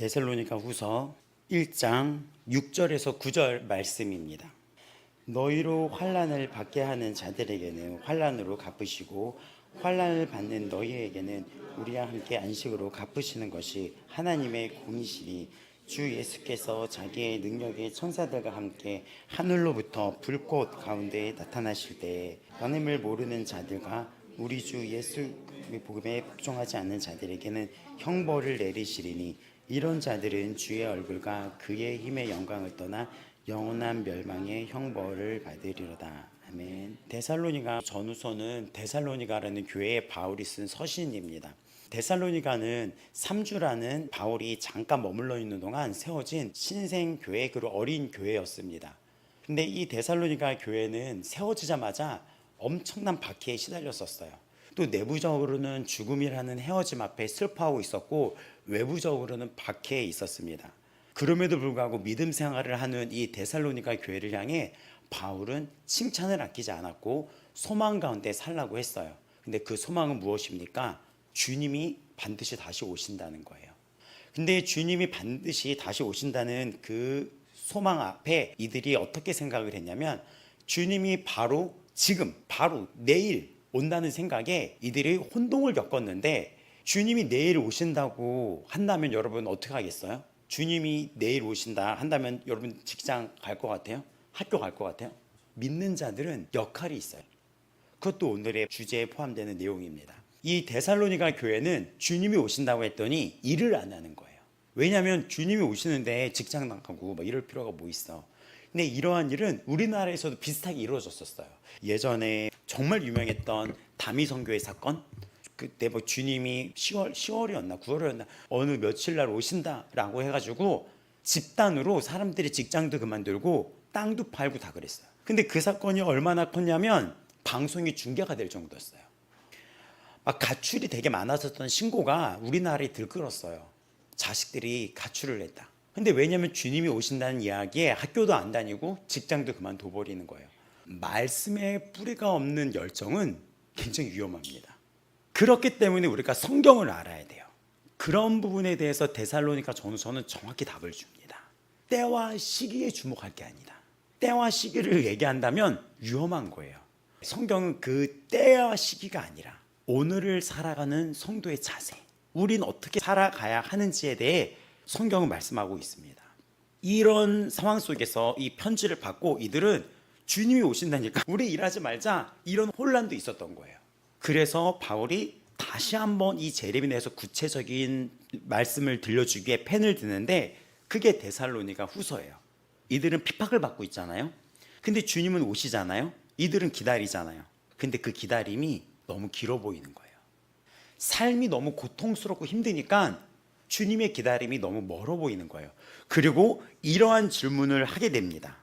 데살로니가 후서 1장 6절에서 9절 말씀입니다. 너희로 환난을 받게 하는 자들에게는 환난으로 갚으시고 환난을 받는 너희에게는 우리와 함께 안식으로 갚으시는 것이 하나님의 공이시니 주 예수께서 자기의 능력의 천사들과 함께 하늘로부터 불꽃 가운데 나타나실 때에 하나님을 모르는 자들과 우리 주 예수의 복음에 복종하지 않는 자들에게는 형벌을 내리시리니 이런 자들은 주의 얼굴과 그의 힘의 영광을 떠나 영원한 멸망의 형벌을 받으리로다. 아멘. 데살로니가 전후서는 데살로니가라는 교회에 바울이 쓴 서신입니다. 데살로니가는 3주라는 바울이 잠깐 머물러 있는 동안 세워진 신생교회, 그리고 어린 교회였습니다. 근데 이 데살로니가 교회는 세워지자마자 엄청난 박해에 시달렸었어요. 또 내부적으로는 죽음이라는 헤어짐 앞에 슬퍼하고 있었고 외부적으로는 박해에 있었습니다. 그럼에도 불구하고 믿음 생활을 하는 이 데살로니가 교회를 향해 바울은 칭찬을 아끼지 않았고 소망 가운데 살라고 했어요. 근데 그 소망은 무엇입니까? 주님이 반드시 다시 오신다는 거예요. 근데 주님이 반드시 다시 오신다는 그 소망 앞에 이들이 어떻게 생각을 했냐면 주님이 바로 지금, 바로 내일 온다는 생각에 이들이 혼동을 겪었는데, 주님이 내일 오신다고 한다면 여러분 어떻게 하겠어요? 주님이 내일 오신다 한다면 여러분 직장 갈 것 같아요? 학교 갈 것 같아요? 믿는 자들은 역할이 있어요. 그것도 오늘의 주제에 포함되는 내용입니다. 이 데살로니가 교회는 주님이 오신다고 했더니 일을 안 하는 거예요. 왜냐하면 주님이 오시는데 직장 나가고 뭐 이럴 필요가 뭐 있어. 근데 이러한 일은 우리나라에서도 비슷하게 이루어졌었어요. 예전에 정말 유명했던 다미 선교의 사건, 그때 뭐 주님이 10월이었나 9월이었나 어느 며칠 날 오신다라고 해가지고 집단으로 사람들이 직장도 그만두고 땅도 팔고 다 그랬어요. 근데 그 사건이 얼마나 컸냐면 방송이 중계가 될 정도였어요. 막 가출이 되게 많았었던 신고가 우리나라에 들끓었어요. 자식들이 가출을 했다. 근데 왜냐면 주님이 오신다는 이야기에 학교도 안 다니고 직장도 그만둬 버리는 거예요. 말씀에 뿌리가 없는 열정은 굉장히 위험합니다. 그렇기 때문에 우리가 성경을 알아야 돼요. 그런 부분에 대해서 데살로니가 전서는 정확히 답을 줍니다. 때와 시기에 주목할 게 아니다. 때와 시기를 얘기한다면 위험한 거예요. 성경은 그 때와 시기가 아니라 오늘을 살아가는 성도의 자세, 우린 어떻게 살아가야 하는지에 대해 성경은 말씀하고 있습니다. 이런 상황 속에서 이 편지를 받고 이들은 주님이 오신다니까 우리 일하지 말자, 이런 혼란도 있었던 거예요. 그래서 바울이 다시 한번 이 재림에 대해서 구체적인 말씀을 들려주기에 펜을 드는데 그게 데살로니가 후서예요. 이들은 핍박을 받고 있잖아요. 근데 주님은 오시잖아요. 이들은 기다리잖아요. 근데 그 기다림이 너무 길어 보이는 거예요. 삶이 너무 고통스럽고 힘드니까 주님의 기다림이 너무 멀어 보이는 거예요. 그리고 이러한 질문을 하게 됩니다.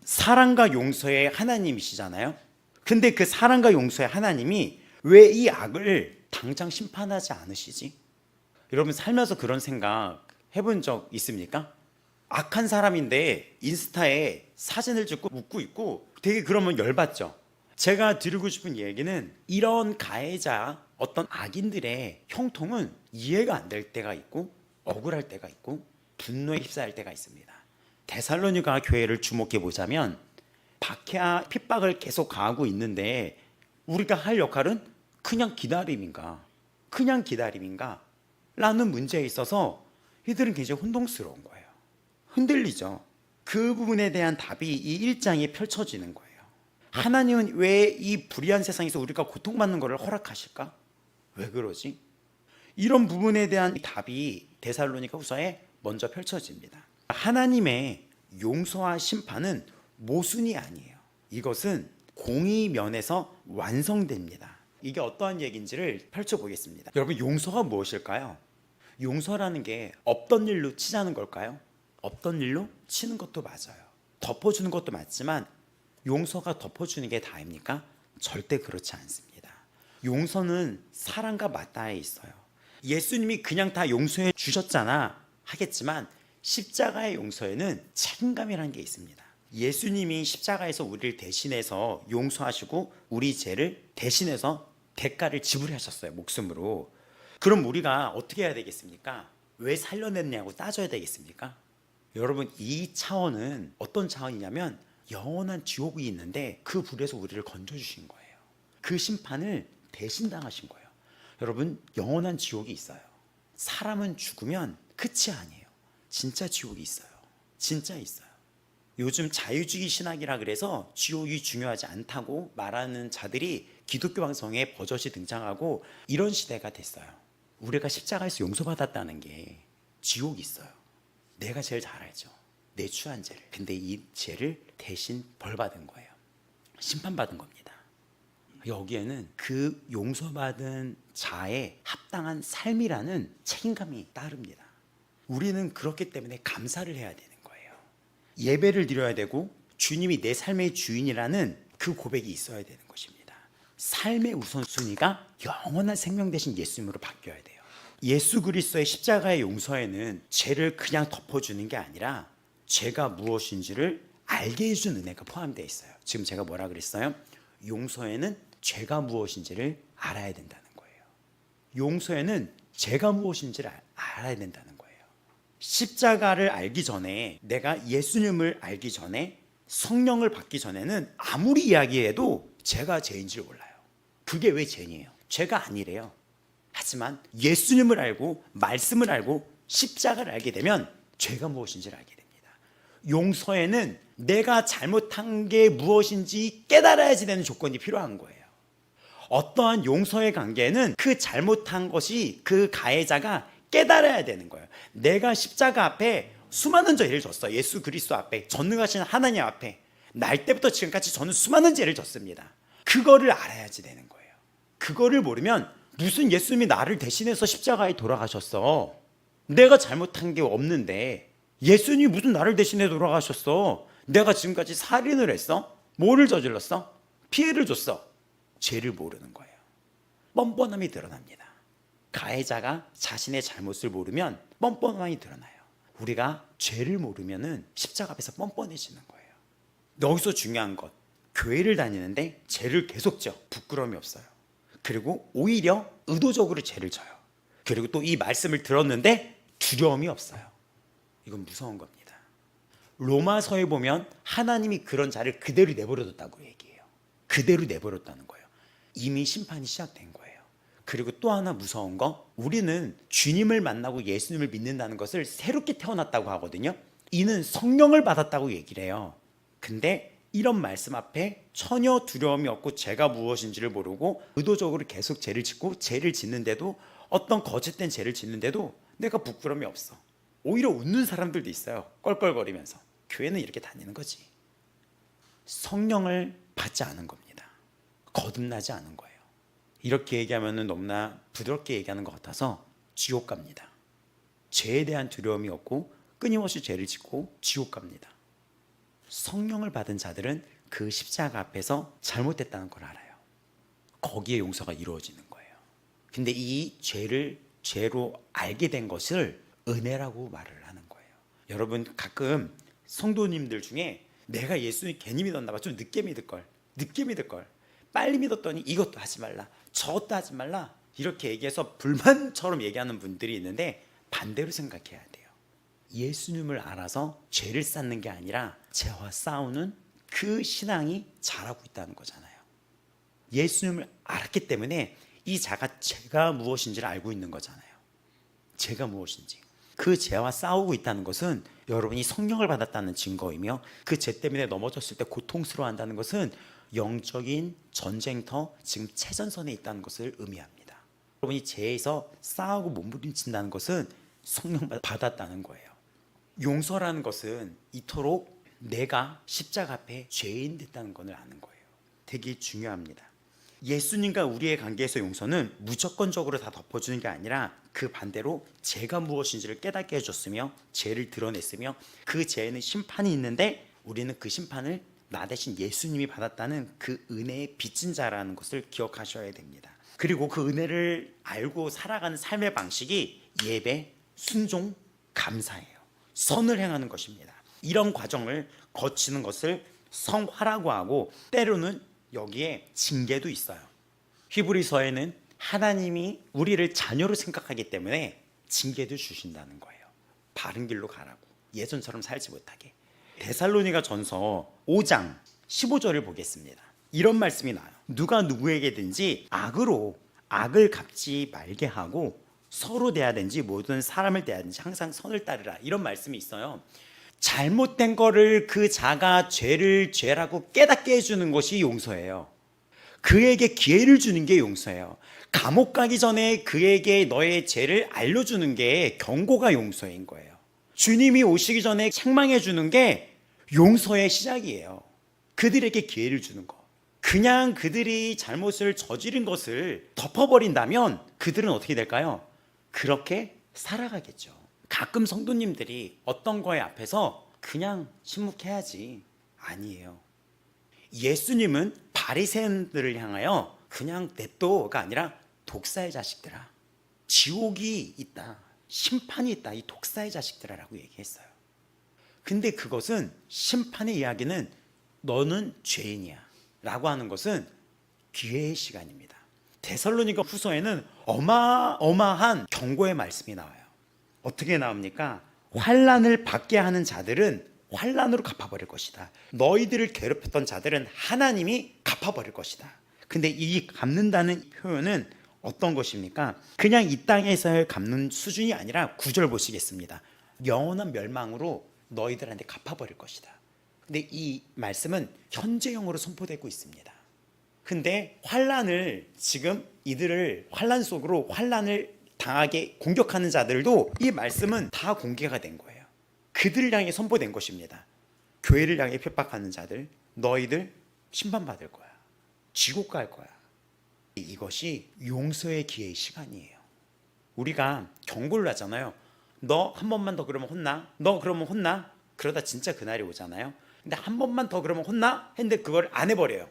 사랑과 용서의 하나님이시잖아요. 근데 그 사랑과 용서의 하나님이 왜 이 악을 당장 심판하지 않으시지? 여러분 살면서 그런 생각 해본 적 있습니까? 악한 사람인데 인스타에 사진을 찍고 웃고 있고 되게 그러면 열받죠. 제가 드리고 싶은 얘기는 이런 가해자, 어떤 악인들의 형통은 이해가 안 될 때가 있고 억울할 때가 있고 분노에 휩싸일 때가 있습니다. 데살로니가 교회를 주목해 보자면 박해와 핍박을 계속 가하고 있는데 우리가 할 역할은 그냥 기다림인가 라는 문제에 있어서 이들은 굉장히 혼동스러운 거예요. 흔들리죠. 그 부분에 대한 답이 이 1장에 펼쳐지는 거예요. 하나님은 왜 이 불의한 세상에서 우리가 고통받는 것을 허락하실까? 왜 그러지? 이런 부분에 대한 답이 데살로니가 후서에 먼저 펼쳐집니다. 하나님의 용서와 심판은 모순이 아니에요. 이것은 공의 면에서 완성됩니다. 이게 어떠한 얘기인지를 펼쳐보겠습니다. 여러분, 용서가 무엇일까요? 용서라는 게 없던 일로 치자는 걸까요? 없던 일로 치는 것도 맞아요. 덮어주는 것도 맞지만 용서가 덮어주는 게 다입니까? 절대 그렇지 않습니다. 용서는 사랑과 맞닿아 있어요. 예수님이 그냥 다 용서해 주셨잖아 하겠지만 십자가의 용서에는 책임감이라는 게 있습니다. 예수님이 십자가에서 우리를 대신해서 용서하시고 우리 죄를 대신해서 대가를 지불하셨어요. 목숨으로. 그럼 우리가 어떻게 해야 되겠습니까? 왜 살려냈냐고 따져야 되겠습니까? 여러분, 이 차원은 어떤 차원이냐면 영원한 지옥이 있는데 그 불에서 우리를 건져주신 거예요. 그 심판을 대신 당하신 거예요. 여러분, 영원한 지옥이 있어요. 사람은 죽으면 끝이 아니에요. 진짜 지옥이 있어요. 진짜 있어요. 요즘 자유주의 신학이라 그래서 지옥이 중요하지 않다고 말하는 자들이 기독교 방송에 버젓이 등장하고 이런 시대가 됐어요. 우리가 십자가에서 용서받았다는 게 지옥이 있어요. 내가 제일 잘 알죠. 내 추한 죄를. 근데 이 죄를 대신 벌받은 거예요. 심판받은 겁니다. 여기에는 그 용서받은 자의 합당한 삶이라는 책임감이 따릅니다. 우리는 그렇기 때문에 감사를 해야 되는 거예요. 예배를 드려야 되고 주님이 내 삶의 주인이라는 그 고백이 있어야 되는 것입니다. 삶의 우선순위가 영원한 생명 되신 예수님으로 바뀌어야 돼요. 예수 그리스도의 십자가의 용서에는 죄를 그냥 덮어주는 게 아니라 죄가 무엇인지를 알게 해준 은혜가 포함되어 있어요. 지금 제가 뭐라 그랬어요? 용서에는 죄가 무엇인지를 알아야 된다는 거예요. 용서에는 죄가 무엇인지를 알아야 된다는 거예요. 십자가를 알기 전에, 내가 예수님을 알기 전에, 성령을 받기 전에는 아무리 이야기해도 죄가 죄인지를 몰라요. 그게 왜 죄니에요? 죄가 아니래요. 하지만 예수님을 알고 말씀을 알고 십자가를 알게 되면 죄가 무엇인지를 알게 됩니다. 용서에는 내가 잘못한 게 무엇인지 깨달아야지 되는 조건이 필요한 거예요. 어떠한 용서의 관계는 그 잘못한 것이 그 가해자가 깨달아야 되는 거예요. 내가 십자가 앞에 수많은 죄를 졌어요. 예수 그리스도 앞에, 전능하신 하나님 앞에 날 때부터 지금까지 저는 수많은 죄를 졌습니다. 그거를 알아야지 되는 거예요. 그거를 모르면 무슨 예수님이 나를 대신해서 십자가에 돌아가셨어. 내가 잘못한 게 없는데 예수님이 무슨 나를 대신해 돌아가셨어. 내가 지금까지 살인을 했어? 뭐를 저질렀어? 피해를 줬어. 죄를 모르는 거예요. 뻔뻔함이 드러납니다. 가해자가 자신의 잘못을 모르면 뻔뻔함이 드러나요. 우리가 죄를 모르면 십자가 앞에서 뻔뻔해지는 거예요. 여기서 중요한 것, 교회를 다니는데 죄를 계속 져. 부끄러움이 없어요. 그리고 오히려 의도적으로 죄를 져요. 그리고 또 이 말씀을 들었는데 두려움이 없어요. 이건 무서운 겁니다. 로마서에 보면 하나님이 그런 자를 그대로 내버려뒀다고 얘기해요. 그대로 내버렸다는 거예요. 이미 심판이 시작된 거예요. 그리고 또 하나 무서운 거, 우리는 주님을 만나고 예수님을 믿는다는 것을 새롭게 태어났다고 하거든요. 이는 성령을 받았다고 얘기를 해요. 근데 이런 말씀 앞에 전혀 두려움이 없고 죄가 무엇인지를 모르고 의도적으로 계속 죄를 짓고 죄를 짓는데도, 어떤 거짓된 죄를 짓는데도 내가 부끄러움이 없어. 오히려 웃는 사람들도 있어요. 껄껄거리면서. 교회는 이렇게 다니는 거지. 성령을 받지 않은 겁니다. 거듭나지 않은 거예요. 이렇게 얘기하면 너무나 부드럽게 얘기하는 것 같아서 지옥 갑니다. 죄에 대한 두려움이 없고 끊임없이 죄를 짓고 지옥 갑니다. 성령을 받은 자들은 그 십자가 앞에서 잘못됐다는 걸 알아요. 거기에 용서가 이루어지는 거예요. 근데 이 죄를 죄로 알게 된 것을 은혜라고 말을 하는 거예요. 여러분, 가끔 성도님들 중에 내가 예수님 괜히 믿었나 봐, 좀 늦게 믿을 걸, 빨리 믿었더니 이것도 하지 말라, 저것도 하지 말라, 이렇게 얘기해서 불만처럼 얘기하는 분들이 있는데 반대로 생각해야 돼요. 예수님을 알아서 죄를 쌓는 게 아니라 죄와 싸우는 그 신앙이 잘하고 있다는 거잖아요. 예수님을 알았기 때문에 이 자가 죄가 무엇인지를 알고 있는 거잖아요. 죄가 무엇인지. 그 죄와 싸우고 있다는 것은 여러분이 성령을 받았다는 증거이며, 그 죄 때문에 넘어졌을 때 고통스러워한다는 것은 영적인 전쟁터, 지금 최전선에 있다는 것을 의미합니다. 여러분이 죄에서 싸우고 몸부림친다는 것은 성령 받았다는 거예요. 용서라는 것은 이토록 내가 십자가 앞에 죄인 됐다는 것을 아는 거예요. 되게 중요합니다. 예수님과 우리의 관계에서 용서는 무조건적으로 다 덮어주는 게 아니라 그 반대로 죄가 무엇인지를 깨닫게 해줬으며 죄를 드러냈으며, 그 죄에는 심판이 있는데 우리는 그 심판을 나 대신 예수님이 받았다는 그 은혜의 빚진 자라는 것을 기억하셔야 됩니다. 그리고 그 은혜를 알고 살아가는 삶의 방식이 예배, 순종, 감사예요. 선을 행하는 것입니다. 이런 과정을 거치는 것을 성화라고 하고, 때로는 여기에 징계도 있어요. 히브리서에는 하나님이 우리를 자녀로 생각하기 때문에 징계도 주신다는 거예요. 바른 길로 가라고, 예전처럼 살지 못하게. 데살로니가 전서 5장 15절을 보겠습니다. 이런 말씀이 나와요. 누가 누구에게든지 악을 갚지 말게 하고 서로 대하든지 모든 사람을 대하든지 항상 선을 따르라, 이런 말씀이 있어요. 잘못된 거를 그 자가 죄라고 깨닫게 해주는 것이 용서예요. 그에게 기회를 주는 게 용서예요. 감옥 가기 전에 그에게 너의 죄를 알려주는 게 경고가 용서인 거예요. 주님이 오시기 전에 책망해 주는 게 용서의 시작이에요. 그들에게 기회를 주는 거. 그냥 그들이 잘못을 저지른 것을 덮어버린다면 그들은 어떻게 될까요? 그렇게 살아가겠죠. 가끔 성도님들이 어떤 거에 앞에서 그냥 침묵해야지, 아니에요. 예수님은 바리새인들을 향하여 그냥 냅둬가 아니라 독사의 자식들아, 지옥이 있다, 심판이 있다, 이 독사의 자식들아라고 얘기했어요. 근데 그것은, 심판의 이야기는 너는 죄인이야 라고 하는 것은 기회의 시간입니다. 데살로니가 후서에는 어마어마한 경고의 말씀이 나와요. 어떻게 나옵니까? 환난을 받게 하는 자들은 환난으로 갚아버릴 것이다. 너희들을 괴롭혔던 자들은 하나님이 갚아버릴 것이다. 근데 이 갚는다는 표현은 어떤 것입니까? 그냥 이 땅에서의 갚는 수준이 아니라 9절 보시겠습니다. 영원한 멸망으로 너희들한테 갚아버릴 것이다. 근데 이 말씀은 현재형으로 선포되고 있습니다. 근데 환난을, 지금 이들을 환난 속으로 환난을 당하게 공격하는 자들도 이 말씀은 다 공개가 된 거예요. 그들을 향해 선포된 것입니다. 교회를 향해 핍박하는 자들, 너희들 심판받을 거야, 지옥 갈 거야. 이것이 용서의 기회의 시간이에요. 우리가 경고를 하잖아요. 너 한 번만 더 그러면 혼나, 너 그러면 혼나. 그러다 진짜 그날이 오잖아요. 근데 한 번만 더 그러면 혼나 했는데 그걸 안 해버려요.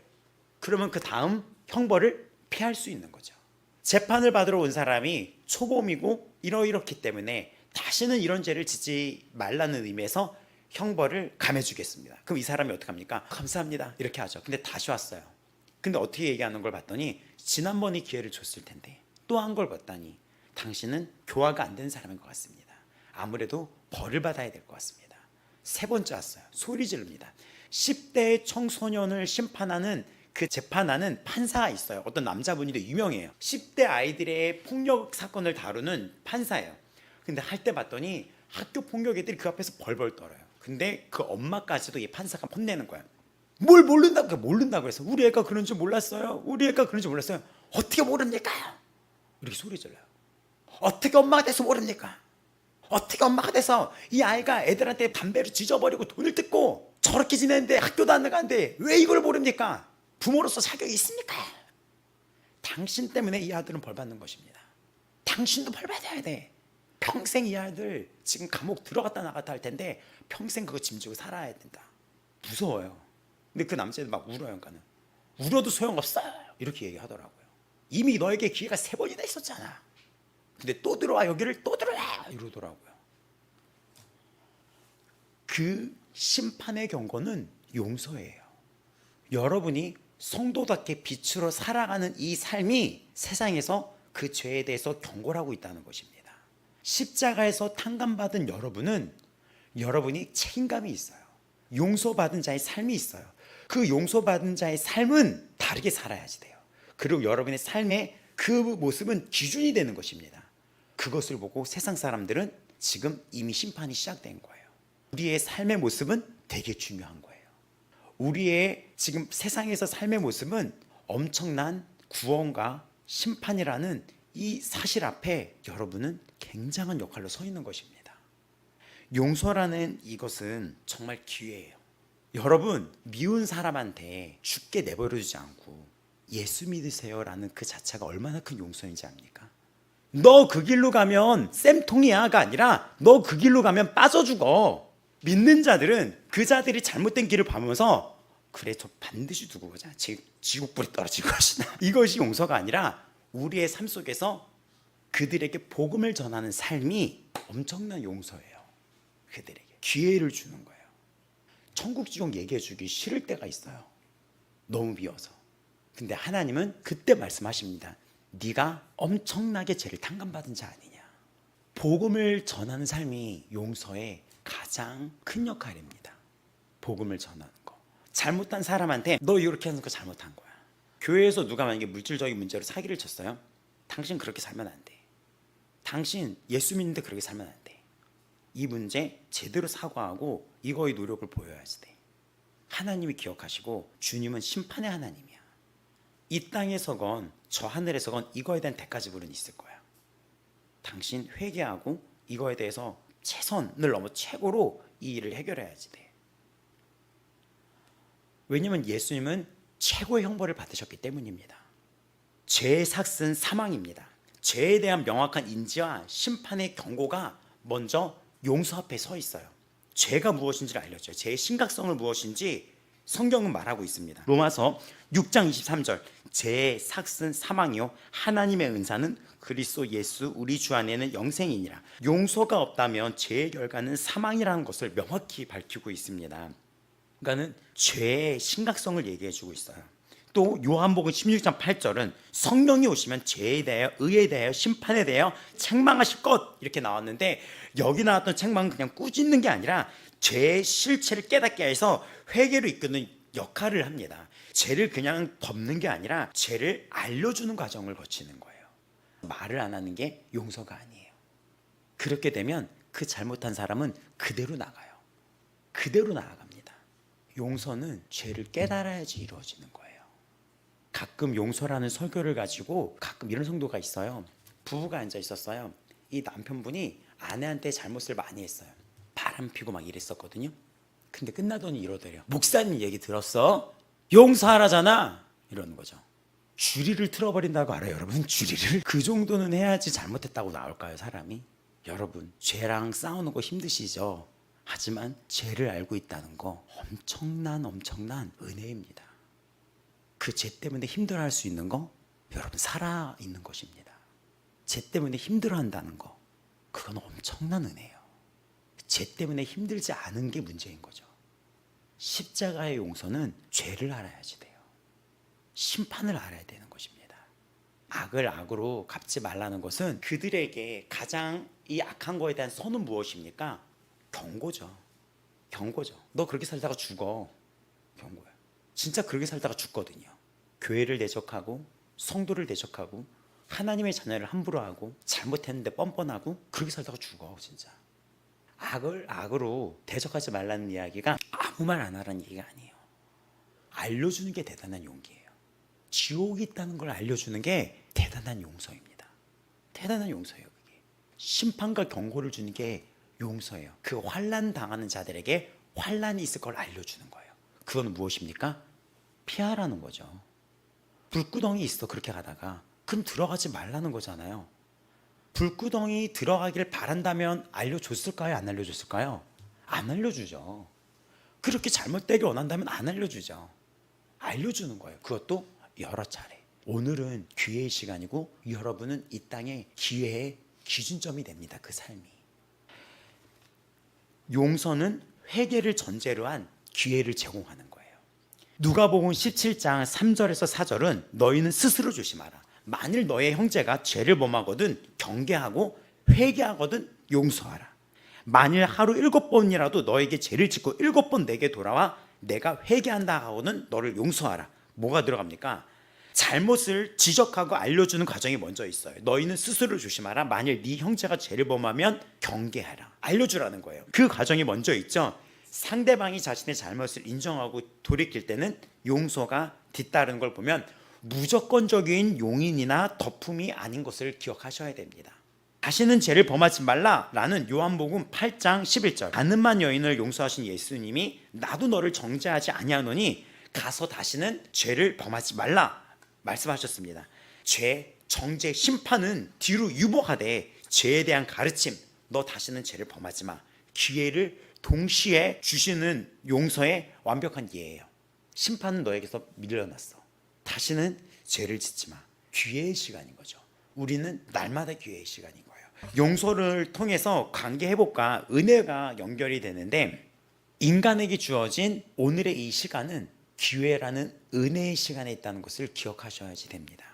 그러면 그 다음 형벌을 피할 수 있는 거죠. 재판을 받으러 온 사람이 초범이고 이렇기 때문에 다시는 이런 죄를 짓지 말라는 의미에서 형벌을 감해주겠습니다. 그럼 이 사람이 어떻게 합니까? 감사합니다 이렇게 하죠. 근데 다시 왔어요. 근데 어떻게 얘기하는 걸 봤더니, 지난번에 기회를 줬을 텐데 또 한 걸 봤다니 당신은 교화가 안 된 사람인 것 같습니다. 아무래도 벌을 받아야 될 것 같습니다. 세 번째 왔어요. 소리 지릅니다. 10대 청소년을 심판하는, 그 재판하는 판사가 있어요. 어떤 남자분인데 유명해요. 10대 아이들의 폭력 사건을 다루는 판사예요. 근데 할 때 봤더니 학교 폭력 애들이 그 앞에서 벌벌 떨어요. 근데 그 엄마까지도 이 판사가 혼내는 거야. 뭘 모른다고 해서, 우리 애가 그런 줄 몰랐어요. 우리 애가 그런 줄 몰랐어요. 어떻게 모릅니까? 이렇게 소리 질러요. 어떻게 엄마가 돼서 모릅니까? 어떻게 엄마가 돼서 이 아이가 애들한테 담배를 지져버리고 돈을 뜯고 저렇게 지내는데 학교도 안 나가는데 왜 이걸 모릅니까? 부모로서 자격이 있습니까? 당신 때문에 이 아들은 벌 받는 것입니다. 당신도 벌 받아야 돼. 평생 이 아이들 지금 감옥 들어갔다 나갔다 할 텐데 평생 그거 짐지고 살아야 된다. 무서워요. 근데 그 남자애들 막 울어요. 그러니까는 울어도 소용없어 이렇게 얘기하더라고요. 이미 너에게 기회가 3번이나 있었잖아. 근데 또 들어와, 여기를 또 들어와 이러더라고요. 그 심판의 경고는 용서예요. 여러분이 성도답게 빛으로 살아가는 이 삶이 세상에서 그 죄에 대해서 경고를 하고 있다는 것입니다. 십자가에서 탕감받은 여러분은, 여러분이 책임감이 있어요. 용서받은 자의 삶이 있어요. 그 용서받은 자의 삶은 다르게 살아야지 돼요. 그리고 여러분의 삶의 그 모습은 기준이 되는 것입니다. 그것을 보고 세상 사람들은 지금 이미 심판이 시작된 거예요. 우리의 삶의 모습은 되게 중요한 거예요. 우리의 지금 세상에서 삶의 모습은 엄청난 구원과 심판이라는 이 사실 앞에 여러분은 굉장한 역할로 서 있는 것입니다. 용서라는 이것은 정말 기회예요. 여러분, 미운 사람한테 죽게 내버려두지 않고 예수 믿으세요라는 그 자체가 얼마나 큰 용서인지 압니까? 너 그 길로 가면 쌤통이야가 아니라 너 그 길로 가면 빠져 죽어. 믿는 자들은 그 자들이 잘못된 길을 보면서 그래, 저 반드시 두고 보자, 지옥불이 떨어질 것이다. 이것이 용서가 아니라 우리의 삶 속에서 그들에게 복음을 전하는 삶이 엄청난 용서예요. 그들에게 기회를 주는 거예요. 천국 지옥 얘기해 주기 싫을 때가 있어요. 너무 미워서. 근데 하나님은 그때 말씀하십니다. 네가 엄청나게 죄를 탕감받은 자 아니냐. 복음을 전하는 삶이 용서의 가장 큰 역할입니다. 복음을 전하는 거. 잘못한 사람한테 너 이렇게 하는 거 잘못한 거야. 교회에서 누가 만약에 물질적인 문제로 사기를 쳤어요? 당신 그렇게 살면 안 돼. 당신 예수 믿는데 그렇게 살면 안 돼. 이 문제 제대로 사과하고 이거의 노력을 보여야지 돼. 하나님이 기억하시고 주님은 심판의 하나님이야. 이 땅에서건 저 하늘에서건 이거에 대한 대가 지불은 있을 거야. 당신 회개하고 이거에 대해서 최선을 넘어 최고로 이 일을 해결해야지 돼. 왜냐하면 예수님은 최고의 형벌을 받으셨기 때문입니다. 죄의 삭은 사망입니다. 죄에 대한 명확한 인지와 심판의 경고가 먼저 용서 앞에 서 있어요. 죄가 무엇인지를 알려줘요. 죄의 심각성을 무엇인지 성경은 말하고 있습니다. 로마서 6장 23절 죄의 삭은 사망이요 하나님의 은사는 그리스도 예수 우리 주 안에는 영생이니라. 용서가 없다면 죄의 결과는 사망이라는 것을 명확히 밝히고 있습니다. 그러니까는 죄의 심각성을 얘기해 주고 있어요. 또 요한복음 16장 8절은 성령이 오시면 죄에 대하여 의에 대하여 심판에 대하여 책망하실 것 이렇게 나왔는데 여기 나왔던 책망은 그냥 꾸짖는 게 아니라 죄의 실체를 깨닫게 해서 회개로 이끄는 역할을 합니다. 죄를 그냥 덮는 게 아니라 죄를 알려주는 과정을 거치는 거예요. 말을 안 하는 게 용서가 아니에요. 그렇게 되면 그 잘못한 사람은 그대로 나가요. 그대로 나아갑니다. 용서는 죄를 깨달아야지 이루어지는 거예요. 가끔 용서라는 설교를 가지고 가끔 이런 성도가 있어요. 부부가 앉아 있었어요. 이 남편분이 아내한테 잘못을 많이 했어요. 바람 피고 막 이랬었거든요. 근데 끝나더니 이러더래요. 목사님 얘기 들었어? 용서하라잖아. 이러는 거죠. 주리를 틀어버린다고 알아요, 여러분? 주리를 그 정도는 해야지 잘못했다고 나올까요, 사람이? 여러분, 죄랑 싸우는 거 힘드시죠? 하지만 죄를 알고 있다는 거 엄청난 은혜입니다. 그 죄 때문에 힘들어할 수 있는 거 여러분 살아있는 것입니다. 죄 때문에 힘들어한다는 거 그건 엄청난 은혜예요. 죄 때문에 힘들지 않은 게 문제인 거죠. 십자가의 용서는 죄를 알아야지 돼요. 심판을 알아야 되는 것입니다. 악을 악으로 갚지 말라는 것은 그들에게 가장 이 악한 거에 대한 선은 무엇입니까? 경고죠. 너 그렇게 살다가 죽어. 경고야. 진짜 그렇게 살다가 죽거든요. 교회를 대적하고 성도를 대적하고 하나님의 자녀를 함부로 하고 잘못했는데 뻔뻔하고 그렇게 살다가 죽어. 진짜 악을 악으로 대적하지 말라는 이야기가 아무 말 안 하라는 얘기가 아니에요. 알려주는 게 대단한 용기예요. 지옥이 있다는 걸 알려주는 게 대단한 용서입니다. 대단한 용서예요. 그게 심판과 경고를 주는 게 용서예요. 그 환난 당하는 자들에게 환난이 있을 걸 알려주는 거예요. 그건 무엇입니까? 피하라는 거죠. 불구덩이 있어 그렇게 가다가 그럼 들어가지 말라는 거잖아요. 불구덩이 들어가기를 바란다면 알려줬을까요? 안 알려줬을까요? 안 알려주죠. 그렇게 잘못되길 원한다면 안 알려주죠. 알려주는 거예요. 그것도 여러 차례. 오늘은 기회의 시간이고 여러분은 이 땅의 기회의 기준점이 됩니다. 그 삶이. 용서는 회개를 전제로 한 기회를 제공하는 거예요. 누가복음 17장 3절에서 4절은 너희는 스스로 조심하라. 만일 너의 형제가 죄를 범하거든 경계하고 회개하거든 용서하라. 만일 하루 7번이라도 너에게 죄를 짓고 7번 내게 돌아와 내가 회개한다 하고는 너를 용서하라. 뭐가 들어갑니까? 잘못을 지적하고 알려주는 과정이 먼저 있어요. 너희는 스스로 조심하라. 만일 네 형제가 죄를 범하면 경계하라. 알려주라는 거예요. 그 과정이 먼저 있죠. 상대방이 자신의 잘못을 인정하고 돌이킬 때는 용서가 뒤따르는 걸 보면 무조건적인 용인이나 덮음이 아닌 것을 기억하셔야 됩니다. 다시는 죄를 범하지 말라라는 요한복음 8장 11절. 가늠한 여인을 용서하신 예수님이 나도 너를 정죄하지 아니하노니 가서 다시는 죄를 범하지 말라 말씀하셨습니다. 죄, 정죄, 심판은 뒤로 유보하되 죄에 대한 가르침, 너 다시는 죄를 범하지 마. 기회를 동시에 주시는 용서의 완벽한 예예요. 심판은 너에게서 밀려났어. 다시는 죄를 짓지 마. 기회의 시간인 거죠. 우리는 날마다 기회의 시간인 거예요. 용서를 통해서 관계 회복과 은혜가 연결이 되는데 인간에게 주어진 오늘의 이 시간은 기회라는 은혜의 시간에 있다는 것을 기억하셔야지 됩니다.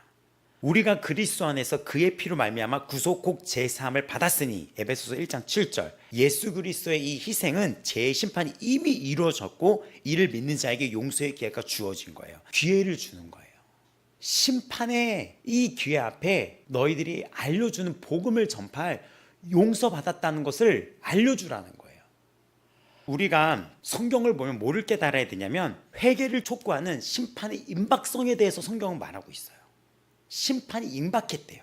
우리가 그리스도 안에서 그의 피로 말미암아 구속 곧 제사함을 받았으니 에베소서 1장 7절. 예수 그리스도의 이 희생은 죄의 심판이 이미 이루어졌고 이를 믿는 자에게 용서의 기회가 주어진 거예요. 기회를 주는 거예요. 심판의 이 기회 앞에 너희들이 알려주는 복음을 전파할 용서받았다는 것을 알려주라는 거예요. 우리가 성경을 보면 뭐를 깨달아야 되냐면 회개를 촉구하는 심판의 임박성에 대해서 성경은 말하고 있어요. 심판이 임박했대요.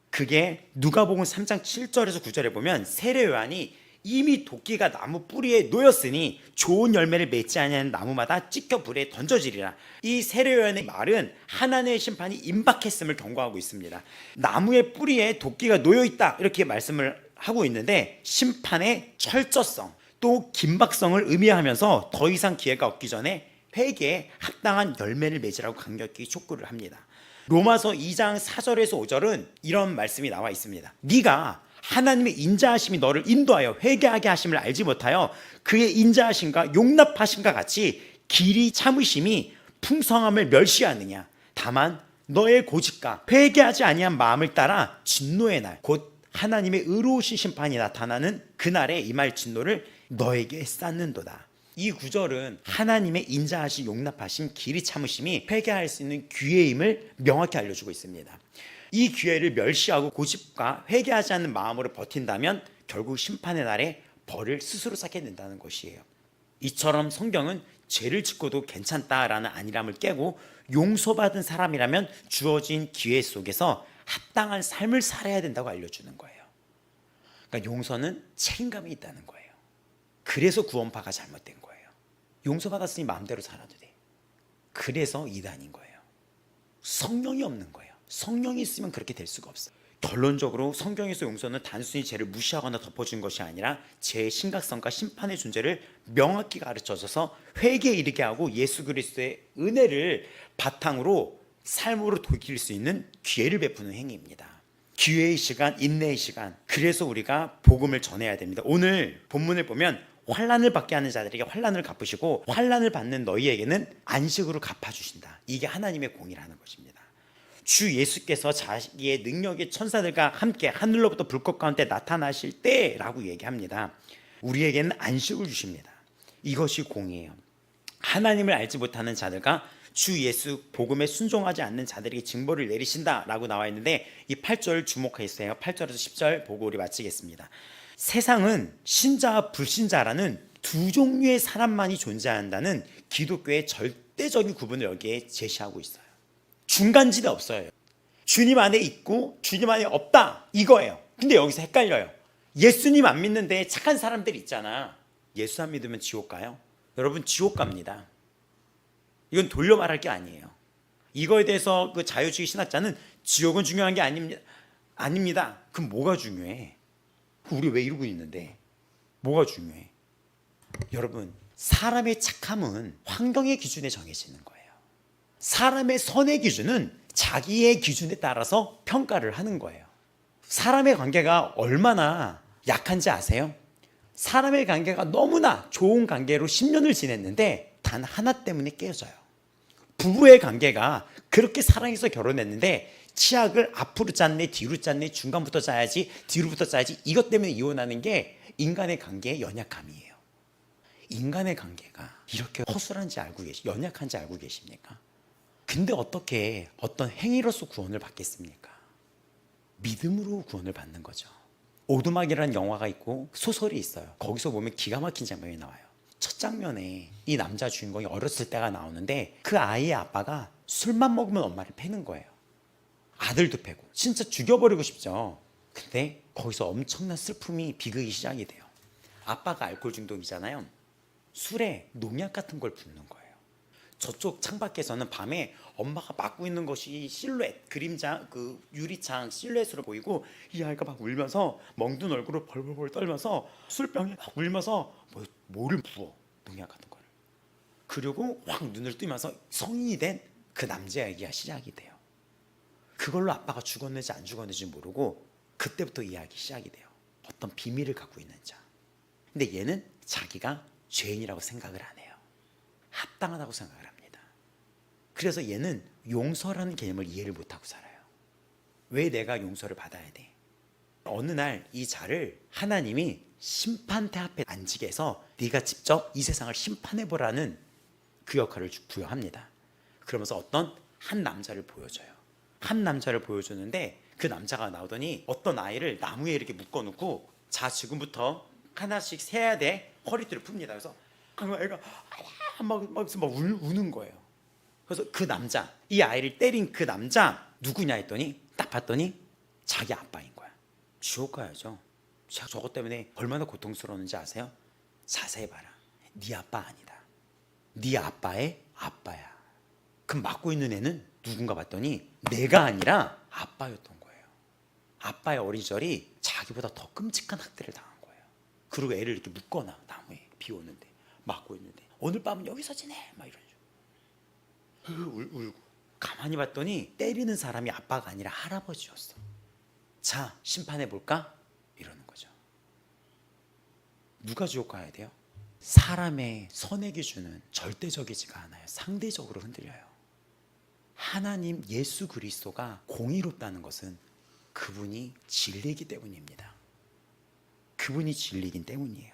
그게 누가복음 3장 7절에서 9절에 보면 세례 요한이 이미 도끼가 나무 뿌리에 놓였으니 좋은 열매를 맺지 아니하는 나무마다 찢겨 불에 던져지리라. 이 세례 요한의 말은 하나님의 심판이 임박했음을 경고하고 있습니다. 나무의 뿌리에 도끼가 놓여 있다 이렇게 말씀을 하고 있는데 심판의 철저성 또 긴박성을 의미하면서 더 이상 기회가 없기 전에 회개에 합당한 열매를 맺으라고 강력히 촉구를 합니다. 로마서 2장 4절에서 5절은 이런 말씀이 나와 있습니다. 네가 하나님의 인자하심이 너를 인도하여 회개하게 하심을 알지 못하여 그의 인자하심과 용납하심과 같이 길이 참으심이 풍성함을 멸시하느냐. 다만 너의 고집과 회개하지 아니한 마음을 따라 진노의 날 곧 하나님의 의로우신 심판이 나타나는 그날에 임할 진노를 너에게 쌓는도다. 이 구절은 하나님의 인자하심, 용납하심, 길이 참으심이 회개할 수 있는 기회임을 명확히 알려주고 있습니다. 이 기회를 멸시하고 고집과 회개하지 않는 마음으로 버틴다면 결국 심판의 날에 벌을 스스로 쌓게 된다는 것이에요. 이처럼 성경은 죄를 짓고도 괜찮다라는 안일함을 깨고 용서받은 사람이라면 주어진 기회 속에서 합당한 삶을 살아야 된다고 알려주는 거예요. 그러니까 용서는 책임감이 있다는 거예요. 그래서 구원파가 잘못된 거예요. 용서받았으니 마음대로 살아도 돼. 그래서 이단인 거예요. 성령이 없는 거예요. 성령이 있으면 그렇게 될 수가 없어요. 결론적으로 성경에서 용서는 단순히 죄를 무시하거나 덮어준 것이 아니라 죄의 심각성과 심판의 존재를 명확히 가르쳐줘서 회개에 이르게 하고 예수 그리스도의 은혜를 바탕으로 삶으로 돌릴 수 있는 기회를 베푸는 행위입니다. 기회의 시간, 인내의 시간. 그래서 우리가 복음을 전해야 됩니다. 오늘 본문을 보면 환난을 받게 하는 자들에게 환난을 갚으시고 환난을 받는 너희에게는 안식으로 갚아주신다. 이게 하나님의 공이라는 것입니다. 주 예수께서 자기의 능력의 천사들과 함께 하늘로부터 불꽃 가운데 나타나실 때라고 얘기합니다. 우리에게는 안식을 주십니다. 이것이 공이에요. 하나님을 알지 못하는 자들과 주 예수 복음에 순종하지 않는 자들에게 징벌을 내리신다라고 나와 있는데 이 8절 주목하세요. 8절에서 10절 보고 우리 마치겠습니다. 세상은 신자와 불신자라는 두 종류의 사람만이 존재한다는 기독교의 절대적인 구분을 여기에 제시하고 있어요. 중간지대 없어요. 주님 안에 있고 주님 안에 없다 이거예요. 근데 여기서 헷갈려요. 예수님 안 믿는데 착한 사람들 있잖아. 예수 안 믿으면 지옥 가요? 여러분 지옥 갑니다. 이건 돌려 말할 게 아니에요. 이거에 대해서 그 자유주의 신학자는 지옥은 중요한 게 아닙니다. 그럼 뭐가 중요해? 우리 왜 이러고 있는데 뭐가 중요해? 여러분 사람의 착함은 환경의 기준에 정해지는 거예요. 사람의 선의 기준은 자기의 기준에 따라서 평가를 하는 거예요. 사람의 관계가 얼마나 약한지 아세요? 사람의 관계가 너무나 좋은 관계로 10년을 지냈는데 단 하나 때문에 깨져요. 부부의 관계가 그렇게 사랑해서 결혼했는데 치약을 앞으로 짰네 뒤로 짰네 중간부터 짜야지 뒤로부터 짜야지 이것 때문에 이혼하는 게 인간의 관계의 연약함이에요. 인간의 관계가 이렇게 허술한지 알고 연약한지 알고 계십니까? 근데 어떻게 어떤 행위로서 구원을 받겠습니까? 믿음으로 구원을 받는 거죠. 오두막이라는 영화가 있고 소설이 있어요. 거기서 보면 기가 막힌 장면이 나와요. 첫 장면에 이 남자 주인공이 어렸을 때가 나오는데 그 아이의 아빠가 술만 먹으면 엄마를 패는 거예요. 아들도 패고 진짜 죽여버리고 싶죠. 근데 거기서 엄청난 슬픔이 비극이 시작이 돼요. 아빠가 알코올 중독이잖아요. 술에 농약 같은 걸 붓는 거예요. 저쪽 창밖에서는 밤에 엄마가 막고 있는 것이 실루엣, 그림자, 그 유리창 실루엣으로 보이고 이 아이가 막 울면서 멍든 얼굴로 벌벌벌 떨면서 술병에 막 울면서 뭐를 부어 농약 같은 거를. 그리고 확 눈을 뜨면서 성인이 된 그 남자 얘기가 시작이 돼요. 그걸로 아빠가 죽었는지 안 죽었는지 모르고 그때부터 이야기 시작이 돼요. 어떤 비밀을 갖고 있는 자. 근데 얘는 자기가 죄인이라고 생각을 안 해요. 합당하다고 생각을 합니다. 그래서 얘는 용서라는 개념을 이해를 못하고 살아요. 왜 내가 용서를 받아야 돼? 어느 날 이 자를 하나님이 심판대 앞에 앉히게 해서 네가 직접 이 세상을 심판해보라는 그 역할을 부여합니다. 그러면서 어떤 한 남자를 보여줘요. 한 남자를 보여주는데 그 남자가 나오더니 어떤 아이를 나무에 이렇게 묶어놓고 자 지금부터 하나씩 세야 돼. 허리띠를 풉니다. 그래서 애가 막 우는 거예요. 그래서 그 남자, 이 아이를 때린 그 남자 누구냐 했더니 딱 봤더니 자기 아빠인 거야. 지옥 가야죠. 저것 때문에 얼마나 고통스러웠는지 아세요? 자세히 봐라. 네 아빠 아니다. 네 아빠의 아빠야. 그럼 맡고 있는 애는 누군가 봤더니 내가 아니라 아빠였던 거예요. 아빠의 어린 시절이 자기보다 더 끔찍한 학대를 당한 거예요. 그리고 애를 이렇게 묶어놔. 나무에 비 오는데 맡고 있는데 오늘 밤은 여기서 지내 막 이런 식으로 울고 가만히 봤더니 때리는 사람이 아빠가 아니라 할아버지였어. 자 심판해볼까? 이러는 거죠. 누가 지옥 가야 돼요? 사람의 선의 기준은 절대적이지가 않아요. 상대적으로 흔들려요. 하나님 예수 그리스도가 공의롭다는 것은 그분이 진리이기 때문입니다. 그분이 진리이기 때문이에요.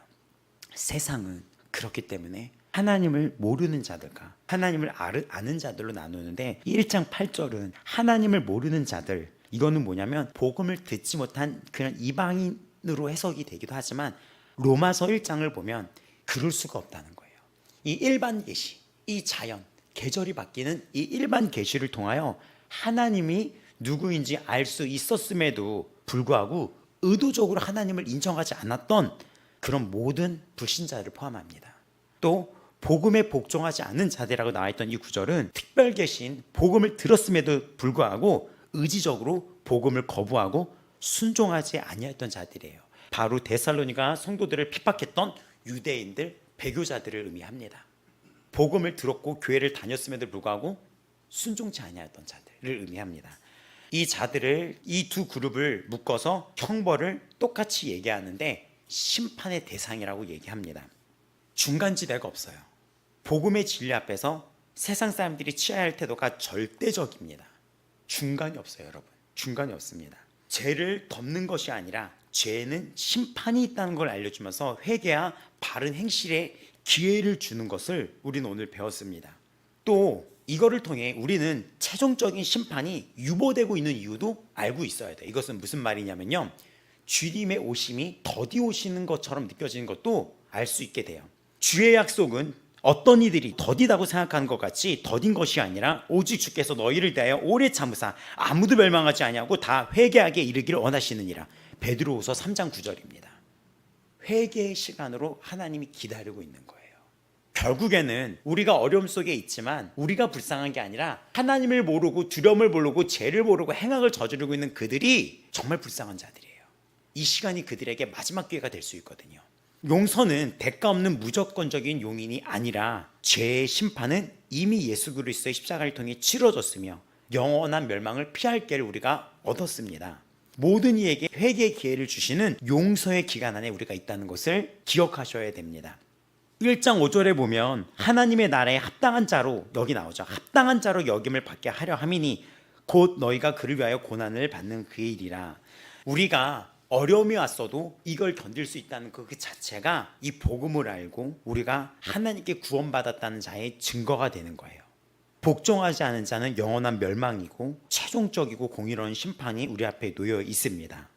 세상은 그렇기 때문에 하나님을 모르는 자들과 하나님을 아는 자들로 나누는데 1장 8절은 하나님을 모르는 자들, 이거는 뭐냐면 복음을 듣지 못한 그런 이방인으로 해석이 되기도 하지만 로마서 1장을 보면 그럴 수가 없다는 거예요. 이 일반 계시, 이 자연, 계절이 바뀌는 이 일반 계시를 통하여 하나님이 누구인지 알 수 있었음에도 불구하고 의도적으로 하나님을 인정하지 않았던 그런 모든 불신자를 포함합니다. 또 복음에 복종하지 않는 자들이라고 나와있던 이 구절은 특별 계신 복음을 들었음에도 불구하고 의지적으로 복음을 거부하고 순종하지 아니했던 자들이에요. 바로 데살로니가 성도들을 핍박했던 유대인들, 배교자들을 의미합니다. 복음을 들었고 교회를 다녔음에도 불구하고 순종치 아니했던 자들을 의미합니다. 이 자들을, 이 두 그룹을 묶어서 형벌을 똑같이 얘기하는데 심판의 대상이라고 얘기합니다. 중간지대가 없어요. 복음의 진리 앞에서 세상 사람들이 취해야 할 태도가 절대적입니다. 중간이 없어요, 여러분. 중간이 없습니다. 죄를 덮는 것이 아니라 죄는 심판이 있다는 걸 알려주면서 회개와 바른 행실에 기회를 주는 것을 우리는 오늘 배웠습니다. 또 이거를 통해 우리는 최종적인 심판이 유보되고 있는 이유도 알고 있어야 돼요. 이것은 무슨 말이냐면요, 주님의 오심이 더디 오시는 것처럼 느껴지는 것도 알 수 있게 돼요. 주의 약속은 어떤 이들이 더디다고 생각하는 것 같이 더딘 것이 아니라 오직 주께서 너희를 대하여 오래 참으사 아무도 멸망하지 아니하고 다 회개하게 이르기를 원하시느니라. 베드로후서 3장 9절입니다. 회개의 시간으로 하나님이 기다리고 있는 거예요. 결국에는 우리가 어려움 속에 있지만 우리가 불쌍한 게 아니라 하나님을 모르고 두려움을 모르고 죄를 모르고 행악을 저지르고 있는 그들이 정말 불쌍한 자들이에요. 이 시간이 그들에게 마지막 기회가 될 수 있거든요. 용서는 대가 없는 무조건적인 용인이 아니라 죄의 심판은 이미 예수 그리스도의 십자가를 통해 치러졌으며 영원한 멸망을 피할 길을 우리가 얻었습니다. 모든 이에게 회개의 기회를 주시는 용서의 기간 안에 우리가 있다는 것을 기억하셔야 됩니다. 1장 5절에 보면 하나님의 나라에 합당한 자로, 여기 나오죠. 합당한 자로 여김을 받게 하려 함이니 곧 너희가 그를 위하여 고난을 받는 그 일이라. 우리가 어려움이 왔어도 이걸 견딜 수 있다는 그 자체가 이 복음을 알고 우리가 하나님께 구원받았다는 자의 증거가 되는 거예요. 복종하지 않은 자는 영원한 멸망이고 최종적이고 공의로운 심판이 우리 앞에 놓여 있습니다.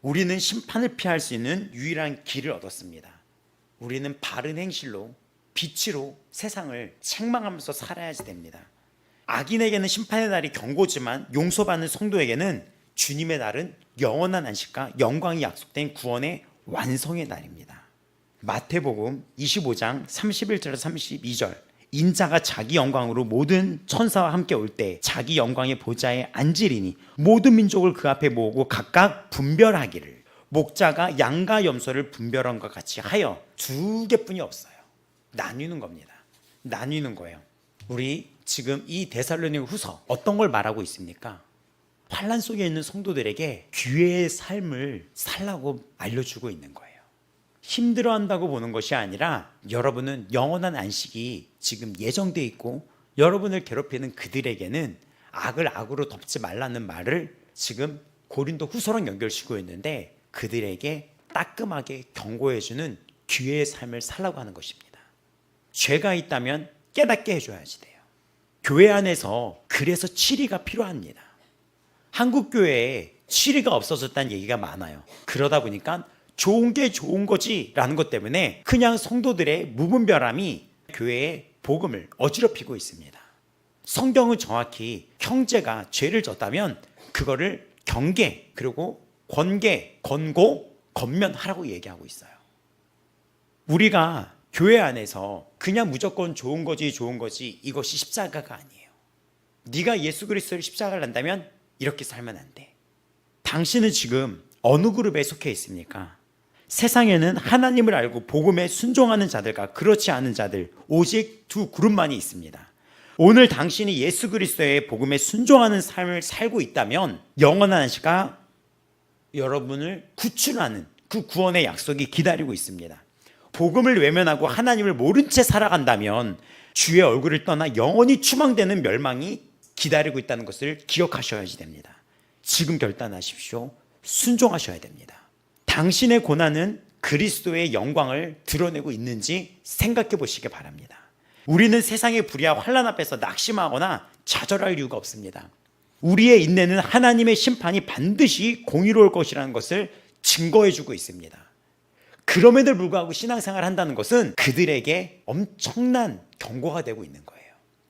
우리는 심판을 피할 수 있는 유일한 길을 얻었습니다. 우리는 바른 행실로, 빛으로 세상을 책망하면서 살아야지 됩니다. 악인에게는 심판의 날이 경고지만 용서받는 성도에게는 주님의 날은 영원한 안식과 영광이 약속된 구원의 완성의 날입니다. 마태복음 25장 31절에서 32절, 인자가 자기 영광으로 모든 천사와 함께 올 때 자기 영광의 보좌에 앉으리니 모든 민족을 그 앞에 모으고 각각 분별하기를 목자가 양과 염소를 분별한 것 같이 하여. 두 개뿐이 없어요. 나뉘는 겁니다. 나뉘는 거예요. 우리 지금 이 데살로니가 후서 어떤 걸 말하고 있습니까? 환난 속에 있는 성도들에게 기회의 삶을 살라고 알려주고 있는 거예요. 힘들어한다고 보는 것이 아니라 여러분은 영원한 안식이 지금 예정되어 있고 여러분을 괴롭히는 그들에게는 악을 악으로 덮지 말라는 말을 지금 고린도 후서랑 연결시키고 있는데 그들에게 따끔하게 경고해주는 기회의 삶을 살라고 하는 것입니다. 죄가 있다면 깨닫게 해줘야지 돼요. 교회 안에서 그래서 치리가 필요합니다. 한국 교회에 치리가 없어졌다는 얘기가 많아요. 그러다 보니까 좋은 게 좋은 거지 라는 것 때문에 그냥 성도들의 무분별함이 교회의 복음을 어지럽히고 있습니다. 성경은 정확히 형제가 죄를 졌다면 그거를 경계, 그리고 권계, 권고, 권면하라고 얘기하고 있어요. 우리가 교회 안에서 그냥 무조건 좋은 거지 이것이 십자가가 아니에요. 네가 예수 그리스도를 십자가를 한다면 이렇게 살면 안 돼. 당신은 지금 어느 그룹에 속해 있습니까? 세상에는 하나님을 알고 복음에 순종하는 자들과 그렇지 않은 자들 오직 두 그룹만이 있습니다. 오늘 당신이 예수 그리스도의 복음에 순종하는 삶을 살고 있다면 영원한 안식과 여러분을 구출하는 그 구원의 약속이 기다리고 있습니다. 복음을 외면하고 하나님을 모른 채 살아간다면 주의 얼굴을 떠나 영원히 추방되는 멸망이 기다리고 있다는 것을 기억하셔야지 됩니다. 지금 결단하십시오. 순종하셔야 됩니다. 당신의 고난은 그리스도의 영광을 드러내고 있는지 생각해 보시기 바랍니다. 우리는 세상의 불의와 환난 앞에서 낙심하거나 좌절할 이유가 없습니다. 우리의 인내는 하나님의 심판이 반드시 공의로울 것이라는 것을 증거해 주고 있습니다. 그럼에도 불구하고 신앙생활을 한다는 것은 그들에게 엄청난 경고가 되고 있는 거예요.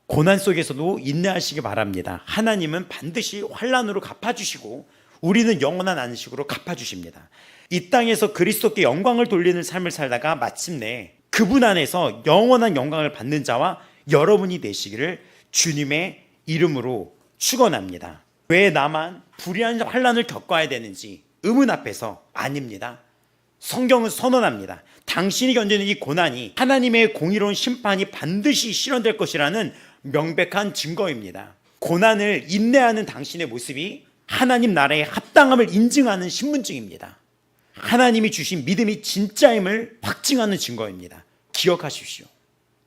고난 속에서도 인내하시기 바랍니다. 하나님은 반드시 환난으로 갚아주시고 우리는 영원한 안식으로 갚아주십니다. 이 땅에서 그리스도께 영광을 돌리는 삶을 살다가 마침내 그분 안에서 영원한 영광을 받는 자와 여러분이 되시기를 주님의 이름으로 축원합니다. 왜 나만 불의한 환난을 겪어야 되는지 의문 앞에서 아닙니다. 성경은 선언합니다. 당신이 견디는 이 고난이 하나님의 공의로운 심판이 반드시 실현될 것이라는 명백한 증거입니다. 고난을 인내하는 당신의 모습이 하나님 나라의 합당함을 인증하는 신분증입니다. 하나님이 주신 믿음이 진짜임을 확증하는 증거입니다. 기억하십시오.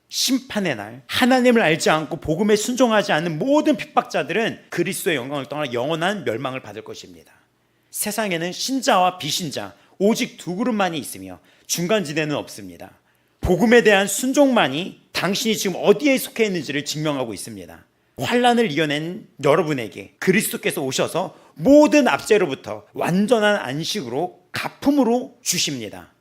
심판의 날 하나님을 알지 않고 복음에 순종하지 않는 모든 핍박자들은 그리스도의 영광을 떠나 영원한 멸망을 받을 것입니다. 세상에는 신자와 비신자 오직 두 그룹만이 있으며 중간지대는 없습니다. 복음에 대한 순종만이 당신이 지금 어디에 속해 있는지를 증명하고 있습니다. 환난을 이겨낸 여러분에게 그리스도께서 오셔서 모든 압제로부터 완전한 안식으로 갚음으로 주십니다.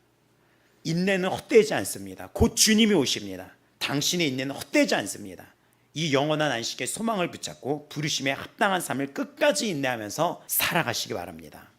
인내는 헛되지 않습니다. 곧 주님이 오십니다. 당신의 인내는 헛되지 않습니다. 이 영원한 안식의 소망을 붙잡고 부르심에 합당한 삶을 끝까지 인내하면서 살아가시기 바랍니다.